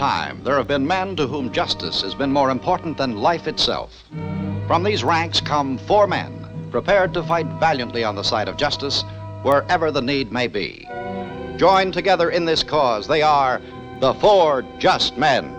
time, there have been men to whom justice has been more important than life itself. From these ranks come 4 men, prepared to fight valiantly on the side of justice, wherever the need may be. Joined together in this cause, they are the 4 Just Men.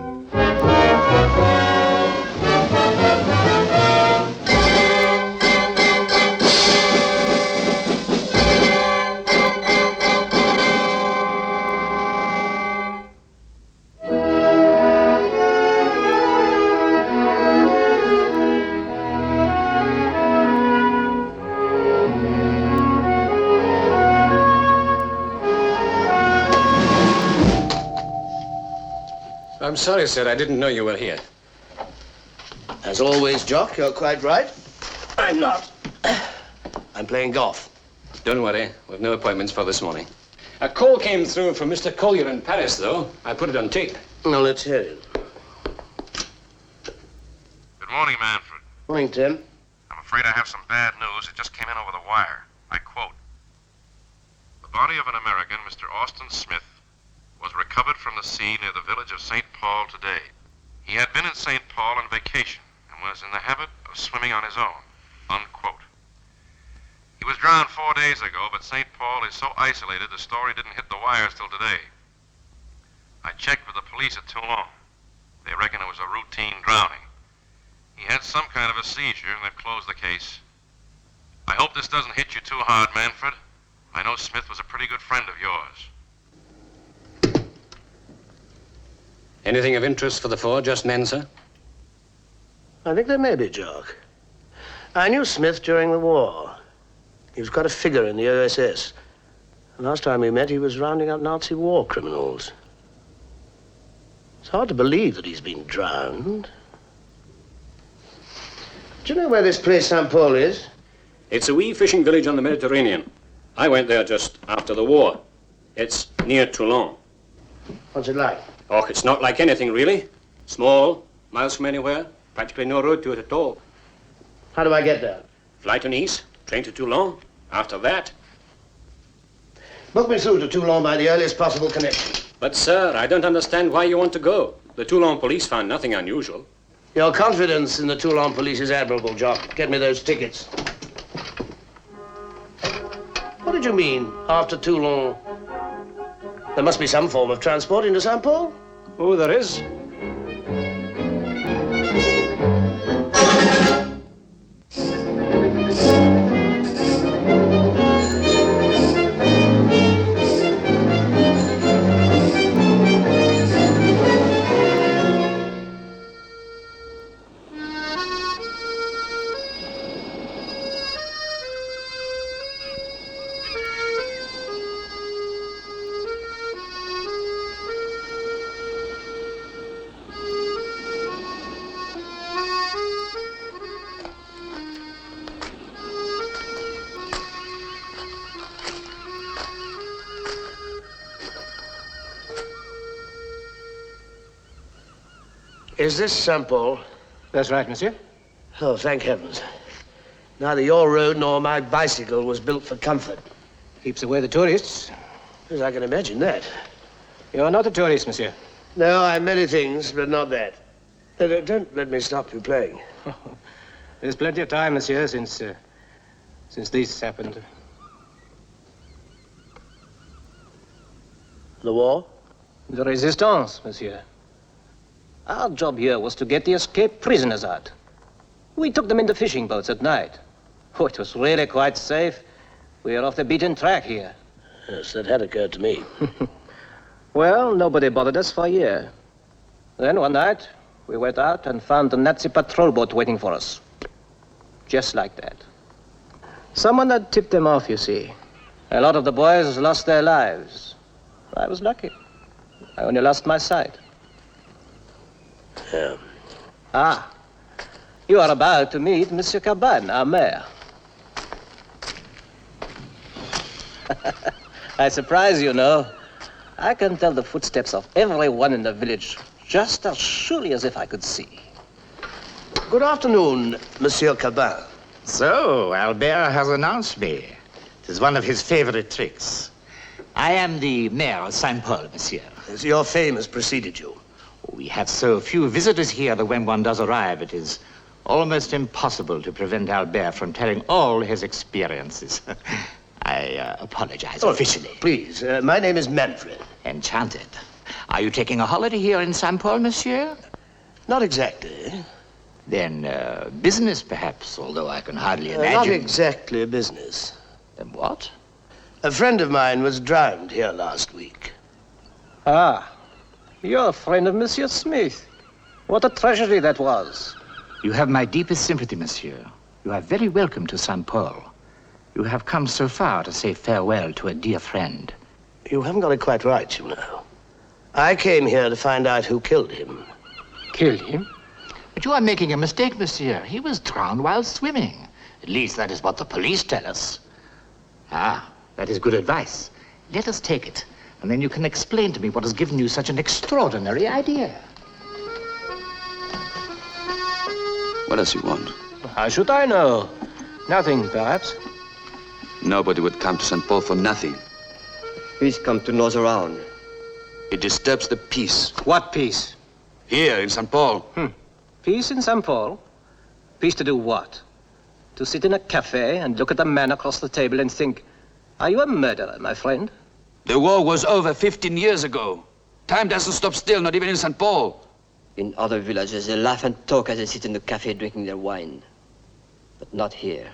I'm sorry, sir. I didn't know you were here. As always, Jock, you're quite right. I'm not. I'm playing golf. Don't worry. We've no appointments for this morning. A call came through from Mr. Collier in Paris, though. I put it on tape. Well, let's hear it. Good morning, Manfred. Morning, Tim. I'm afraid I have some bad news. It just came in over the wire. I quote, "The body of an American, Mr. Austin Smith, was recovered from the sea near the village of St. Paul today. He had been in St. Paul on vacation and was in the habit of swimming on his own." Unquote. He was drowned 4 days ago, but St. Paul is so isolated the story didn't hit the wires till today. I checked with the police at Toulon. They reckon it was a routine drowning. He had some kind of a seizure and they've closed the case. I hope this doesn't hit you too hard, Manfred. I know Smith was a pretty good friend of yours. Anything of interest for the 4 Just Men, sir? I think there may be, Jock. I knew Smith during the war. He was quite a figure in the OSS. The last time we met, he was rounding up Nazi war criminals. It's hard to believe that he's been drowned. Do you know where this place St. Paul is? It's a wee fishing village on the Mediterranean. I went there just after the war. It's near Toulon. What's it like? Oh, it's not like anything, really. Small, miles from anywhere. Practically no road to it at all. How do I get there? Fly to Nice, train to Toulon. After that. Book me through to Toulon by the earliest possible connection. But, sir, I don't understand why you want to go. The Toulon police found nothing unusual. Your confidence in the Toulon police is admirable, Jock. Get me those tickets. What did you mean, after Toulon? There must be some form of transport into St. Paul. Oh, there is. Is this St. Paul? That's right, monsieur. Oh, thank heavens. Neither your road nor my bicycle was built for comfort. Keeps away the tourists. Yes, I can imagine that. You're not a tourist, monsieur. No, I'm many things, but not that. Don't let me stop you playing. There's plenty of time, monsieur, since this happened. The war? The resistance, monsieur. Our job here was to get the escaped prisoners out. We took them in the fishing boats at night. Oh, it was really quite safe. We are off the beaten track here. Yes, that had occurred to me. Well, nobody bothered us for a year. Then one night, we went out and found the Nazi patrol boat waiting for us. Just like that. Someone had tipped them off, you see. A lot of the boys lost their lives. I was lucky. I only lost my sight. Yeah. Ah, you are about to meet Monsieur Cabane, our mayor. I surprise you, no? I can tell the footsteps of everyone in the village just as surely as if I could see. Good afternoon, Monsieur Cabane. So, Albert has announced me. It is one of his favorite tricks. I am the mayor of St. Paul, monsieur. Yes, your fame has preceded you. We have so few visitors here that when one does arrive, it is almost impossible to prevent Albert from telling all his experiences. I apologize officially. Please, my name is Manfred. Enchanted. Are you taking a holiday here in St. Paul, monsieur? Not exactly. Then business, perhaps, although I can hardly imagine. Not exactly business. Then what? A friend of mine was drowned here last week. Ah, you're a friend of Monsieur Smith. What a tragedy that was. You have my deepest sympathy, monsieur. You are very welcome to St. Paul. You have come so far to say farewell to a dear friend. You haven't got it quite right, you know. I came here to find out who killed him. Killed him? But you are making a mistake, monsieur. He was drowned while swimming. At least that is what the police tell us. Ah, that is good advice. Let us take it, and then you can explain to me what has given you such an extraordinary idea. What does he want? How should I know? Nothing, perhaps. Nobody would come to St. Paul for nothing. He's come to nose around. It disturbs the peace. What peace? Here in St. Paul. Peace in St. Paul? Peace to do what? To sit in a cafe and look at a man across the table and think, are you a murderer, my friend? The war was over 15 years ago. Time doesn't stop still, not even in St. Paul. In other villages, they laugh and talk as they sit in the cafe drinking their wine. But not here.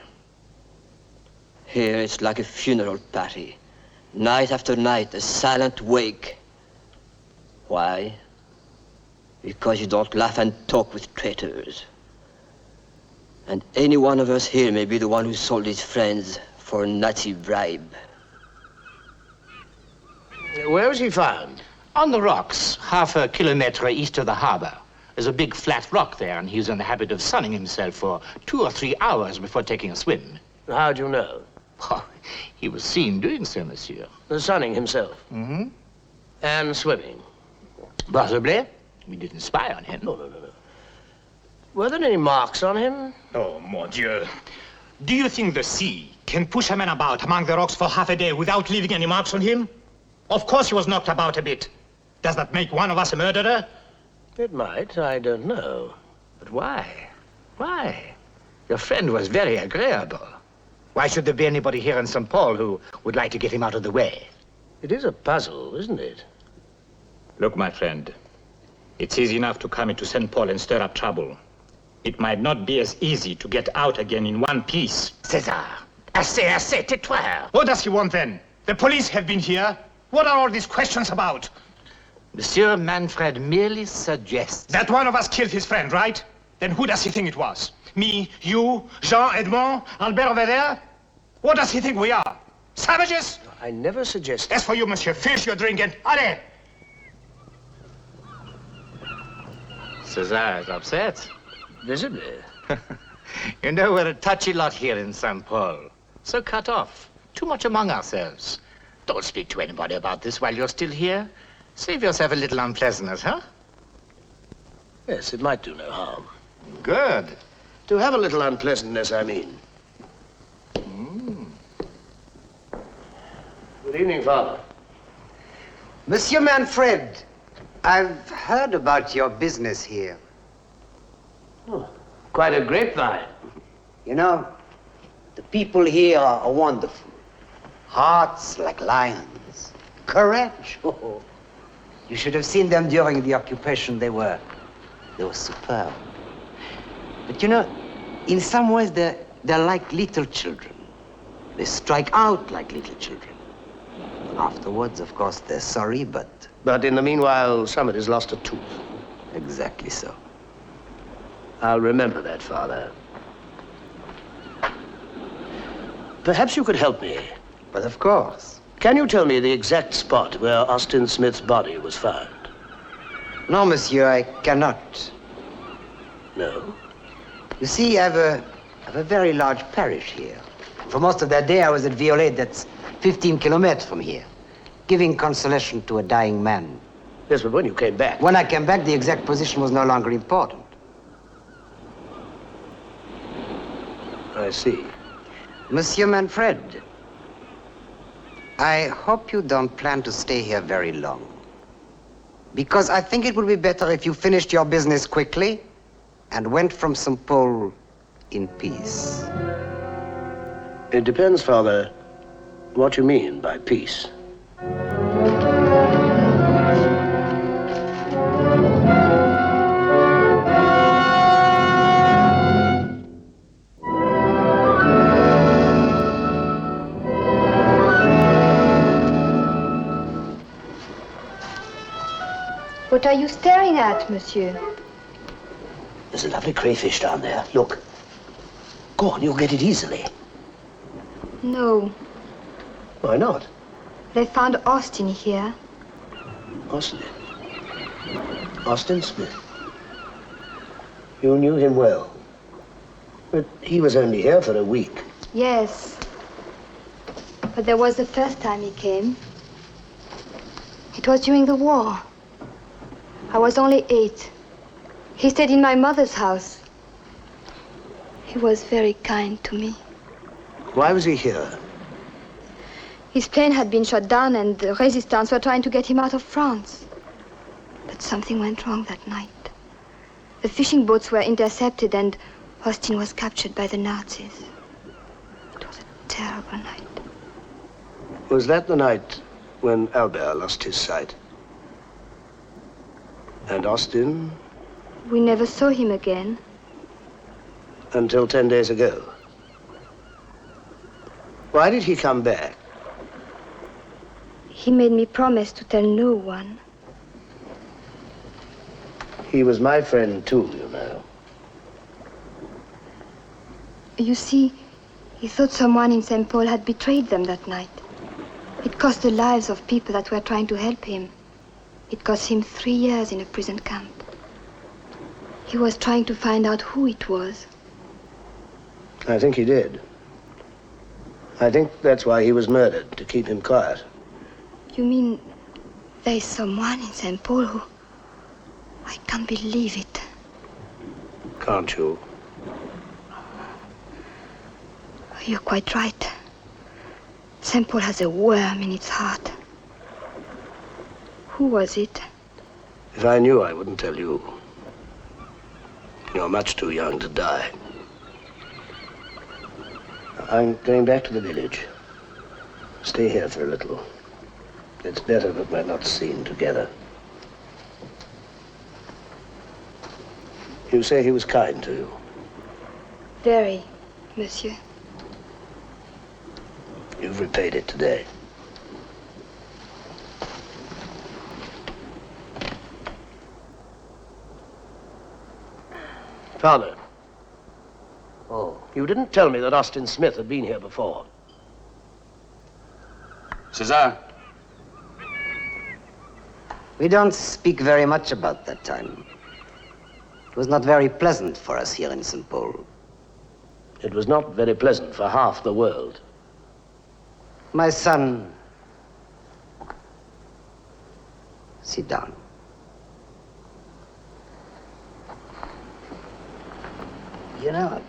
Here it's like a funeral party. Night after night, a silent wake. Why? Because you don't laugh and talk with traitors. And any one of us here may be the one who sold his friends for a Nazi bribe. Where was he found? On the rocks, half a kilometer east of the harbor. There's a big flat rock there, and he's in the habit of sunning himself for 2 or 3 hours before taking a swim. How'd you know? Oh, he was seen doing so, monsieur. The sunning himself. Mm-hmm. And swimming. Possibly. We didn't spy on him. No. Were there any marks on him? Oh, mon Dieu. Do you think the sea can push a man about among the rocks for half a day without leaving any marks on him? Of course he was knocked about a bit. Does that make one of us a murderer? It might. I don't know. But why? Why? Your friend was very agreeable. Why should there be anybody here in St. Paul who would like to get him out of the way? It is a puzzle, isn't it? Look, my friend. It's easy enough to come into St. Paul and stir up trouble. It might not be as easy to get out again in one piece. César, assez, tais-toi. What does he want then? The police have been here. What are all these questions about? Monsieur Manfred merely suggests That one of us killed his friend, right? Then who does he think it was? Me, you, Jean, Edmond, Albert over there? What does he think we are? Savages? I never suggested... As for you, monsieur, finish your drink and... Allez! César is upset. Visibly. You know, we're a touchy lot here in St. Paul. So cut off. Too much among ourselves. Don't speak to anybody about this while you're still here. Save yourself a little unpleasantness, huh? Yes, it might do no harm. Good. To have a little unpleasantness, I mean. Good evening, Father. Monsieur Manfred, I've heard about your business here. Oh, quite a grapevine. You know, the people here are wonderful. Hearts like lions. Courage. Oh, you should have seen them during the occupation. They were superb. But you know, in some ways, they're like little children. They strike out like little children. Afterwards, of course, they're sorry, but... But in the meanwhile, somebody's lost a tooth. Exactly so. I'll remember that, Father. Perhaps you could help me. But of course. Can you tell me the exact spot where Austin Smith's body was found? No, monsieur, I cannot. No? You see, I have a very large parish here. For most of that day, I was at Violet, that's 15 kilometers from here, giving consolation to a dying man. Yes, but when you came back... When I came back, the exact position was no longer important. I see. Monsieur Manfred, I hope you don't plan to stay here very long. Because I think it would be better if you finished your business quickly and went from St. Paul in peace. It depends, Father, what you mean by peace. What are you staring at, monsieur? There's a lovely crayfish down there. Look. Go on, you'll get it easily. No. Why not? They found Austin here. Austin? Austin Smith? You knew him well. But he was only here for a week. Yes. But there was the first time he came. It was during the war. I was only 8. He stayed in my mother's house. He was very kind to me. Why was he here? His plane had been shot down and the resistance were trying to get him out of France. But something went wrong that night. The fishing boats were intercepted and Austin was captured by the Nazis. It was a terrible night. Was that the night when Albert lost his sight? And Austin? We never saw him again. Until 10 days ago. Why did he come back? He made me promise to tell no one. He was my friend too, you know. You see, he thought someone in St. Paul had betrayed them that night. It cost the lives of people that were trying to help him. It cost him 3 years in a prison camp. He was trying to find out who it was. I think he did. I think that's why he was murdered, to keep him quiet. You mean there's someone in St. Paul who... I can't believe it. Can't you? You're quite right. St. Paul has a worm in its heart. Who was it? If I knew, I wouldn't tell you. You're much too young to die. I'm going back to the village. Stay here for a little. It's better that we're not seen together. You say he was kind to you? Very, monsieur. You've repaid it today. Father. Oh, you didn't tell me that Austin Smith had been here before. César. We don't speak very much about that time. It was not very pleasant for us here in St. Paul. It was not very pleasant for half the world. My son, sit down. You know,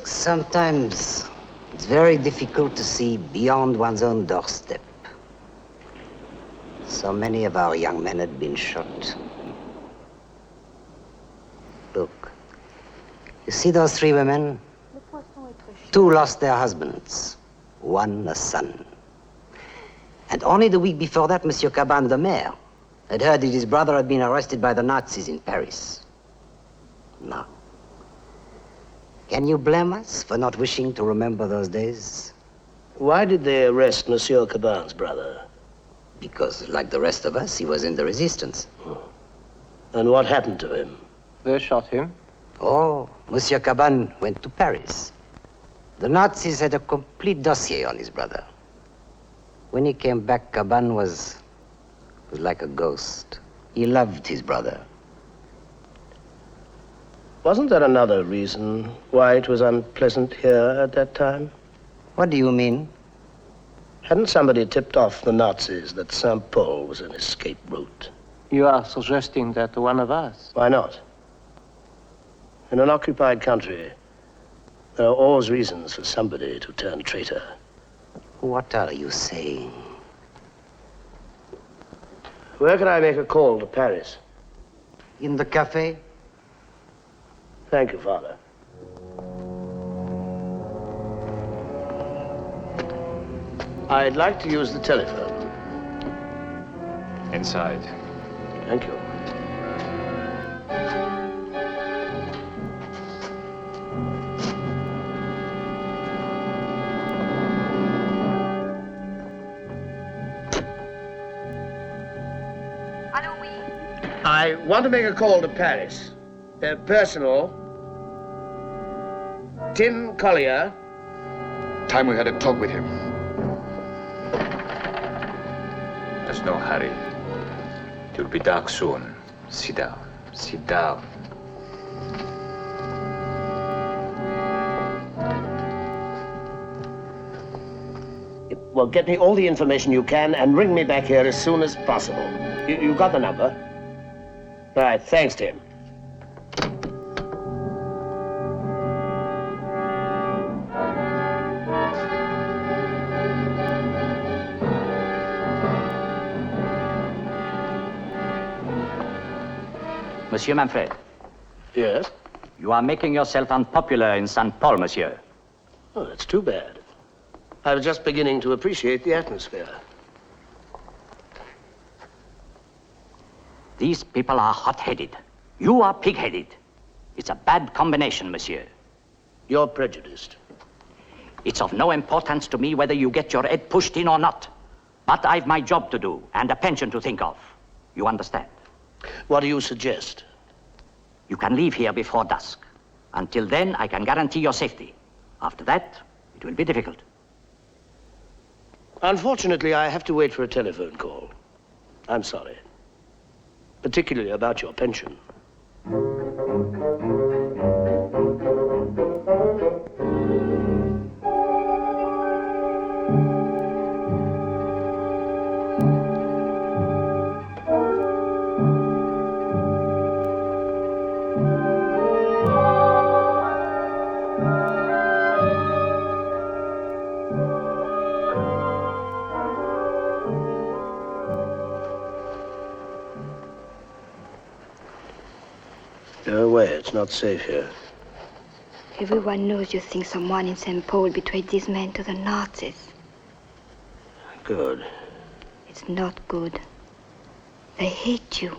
sometimes it's very difficult to see beyond one's own doorstep. So many of our young men had been shot. Look, you see those 3 women? 2 lost their husbands, 1 a son. And only the week before that, Monsieur Caban, the mayor, had heard that his brother had been arrested by the Nazis in Paris. Now, can you blame us for not wishing to remember those days? Why did they arrest Monsieur Caban's brother? Because, like the rest of us, he was in the resistance. And what happened to him? They shot him. Oh, Monsieur Caban went to Paris. The Nazis had a complete dossier on his brother. When he came back, Caban was like a ghost. He loved his brother. Wasn't there another reason why it was unpleasant here at that time? What do you mean? Hadn't somebody tipped off the Nazis that St. Paul was an escape route? You are suggesting that one of us? Why not? In an occupied country, there are always reasons for somebody to turn traitor. What are you saying? Where can I make a call to Paris? In the cafe? Thank you, Father. I'd like to use the telephone. Inside. Thank you. I want to make a call to Paris. Personal. Tim Collier. Time we had a talk with him. There's no hurry. It will be dark soon. Sit down. Sit down. Well, get me all the information you can and ring me back here as soon as possible. You got the number? Right, thanks, Tim. Monsieur Manfred, Yes? you are making yourself unpopular in St. Paul, monsieur. Oh, that's too bad. I was just beginning to appreciate the atmosphere. These people are hot-headed. You are pig-headed. It's a bad combination, monsieur. You're prejudiced. It's of no importance to me whether you get your head pushed in or not. But I've my job to do and a pension to think of. You understand? What do you suggest? You can leave here before dusk. Until then, I can guarantee your safety. After that, it will be difficult. Unfortunately, I have to wait for a telephone call. I'm sorry. Particularly about your pension. Go away. It's not safe here. Everyone knows you think someone in St. Paul betrayed these men to the Nazis. Good. It's not good. They hate you.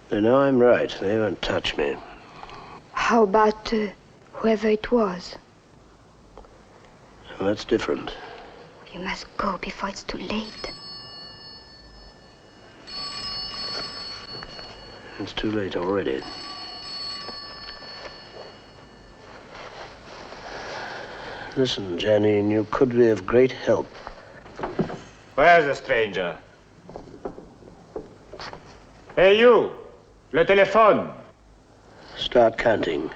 They know I'm right. They won't touch me. How about whoever it was? Well, that's different. You must go before it's too late. It's too late already. Listen, Janine, you could be of great help. Where's the stranger? Hey, you! Le téléphone! Start counting.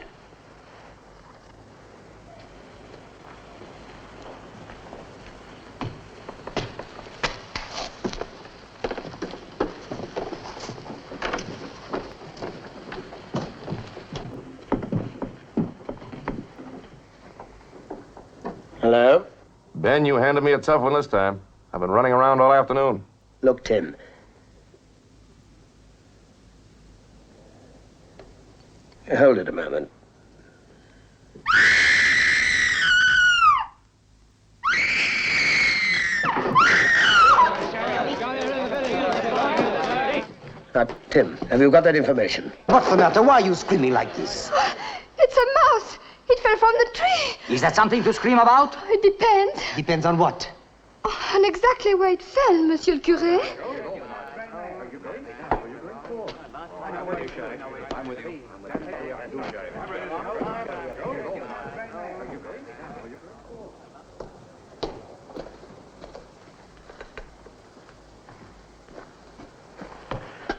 Hello? Ben, you handed me a tough one this time. I've been running around all afternoon. Look, Tim. Hold it a moment. Tim, have you got that information? What's the matter? Why are you screaming like this? It's a mouse. It fell from the tree. Is that something to scream about? It depends. Depends on what? On exactly where it fell, Monsieur le Curé.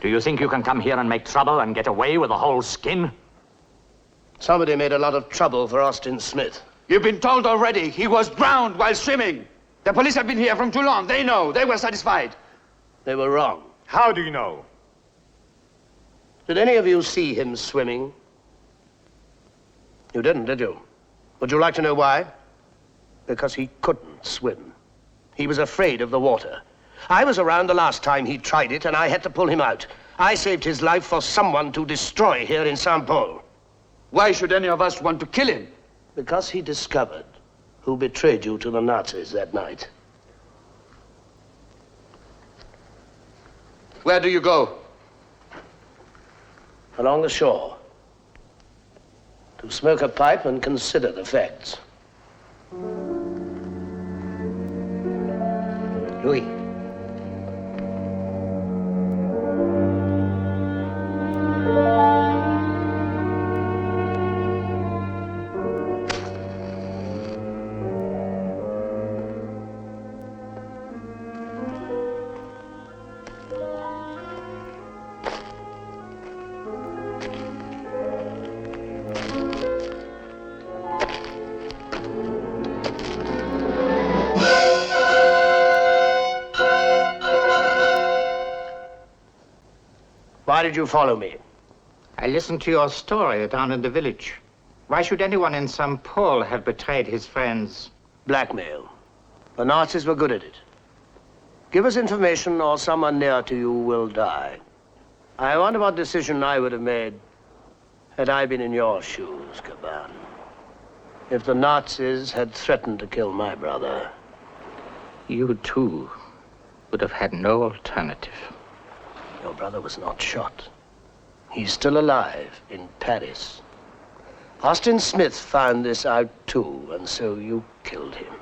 Do you think you can come here and make trouble and get away with a whole skin? Somebody made a lot of trouble for Austin Smith. You've been told already. He was drowned while swimming. The police have been here from Toulon. They know. They were satisfied. They were wrong. How do you know? Did any of you see him swimming? You didn't, did you? Would you like to know why? Because he couldn't swim. He was afraid of the water. I was around the last time he tried it, and I had to pull him out. I saved his life for someone to destroy here in St. Paul. Why should any of us want to kill him? Because he discovered who betrayed you to the Nazis that night. Where do you go? Along the shore. To smoke a pipe and consider the facts. Louis. Why did you follow me? I listened to your story down in the village. Why should anyone in St. Paul have betrayed his friends? Blackmail. The Nazis were good at it. Give us information or someone near to you will die. I wonder what decision I would have made had I been in your shoes, Caban. If the Nazis had threatened to kill my brother. You, too, would have had no alternative. Your brother was not shot. He's still alive in Paris. Austin Smith found this out too, and so you killed him.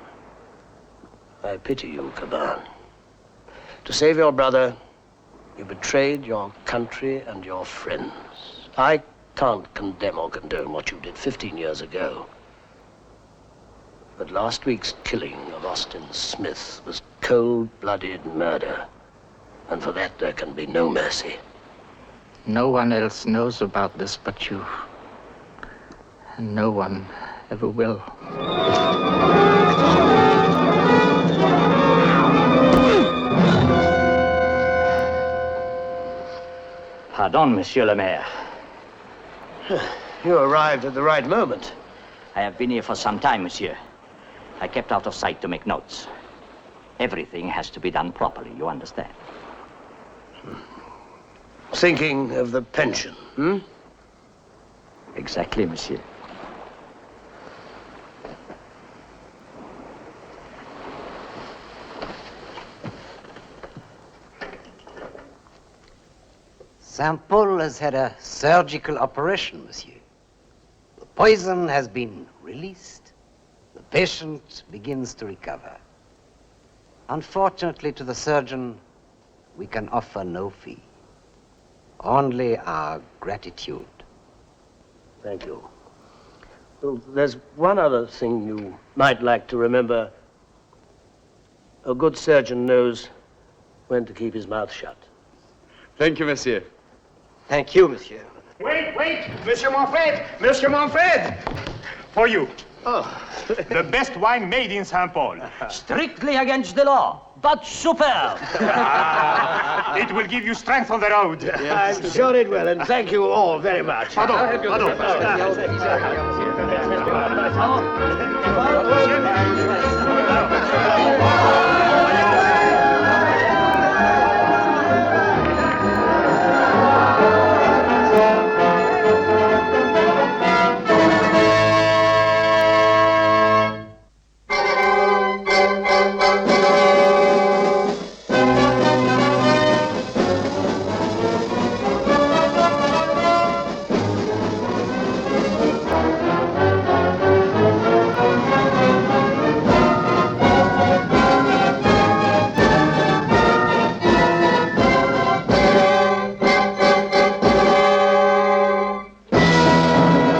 I pity you, Caban. To save your brother, you betrayed your country and your friends. I can't condemn or condone what you did 15 years ago. But last week's killing of Austin Smith was cold-blooded murder. And for that, there can be no mercy. No one else knows about this but you. And no one ever will. Pardon, Monsieur le Maire. You arrived at the right moment. I have been here for some time, Monsieur. I kept out of sight to make notes. Everything has to be done properly, you understand? Thinking of the pension, hmm? Exactly, Monsieur. St. Paul has had a surgical operation, monsieur. The poison has been released. The patient begins to recover. Unfortunately to the surgeon, we can offer no fee. Only our gratitude. Thank you. Well, there's one other thing you might like to remember. A good surgeon knows when to keep his mouth shut. Thank you, monsieur. Thank you, monsieur. Wait, Monsieur Manfred! Monsieur Manfred! For you. Oh. The best wine made in St. Paul. Strictly against the law, but superb. It will give you strength on the road. I'm sure it will, and thank you all very much. Pardon. Pardon.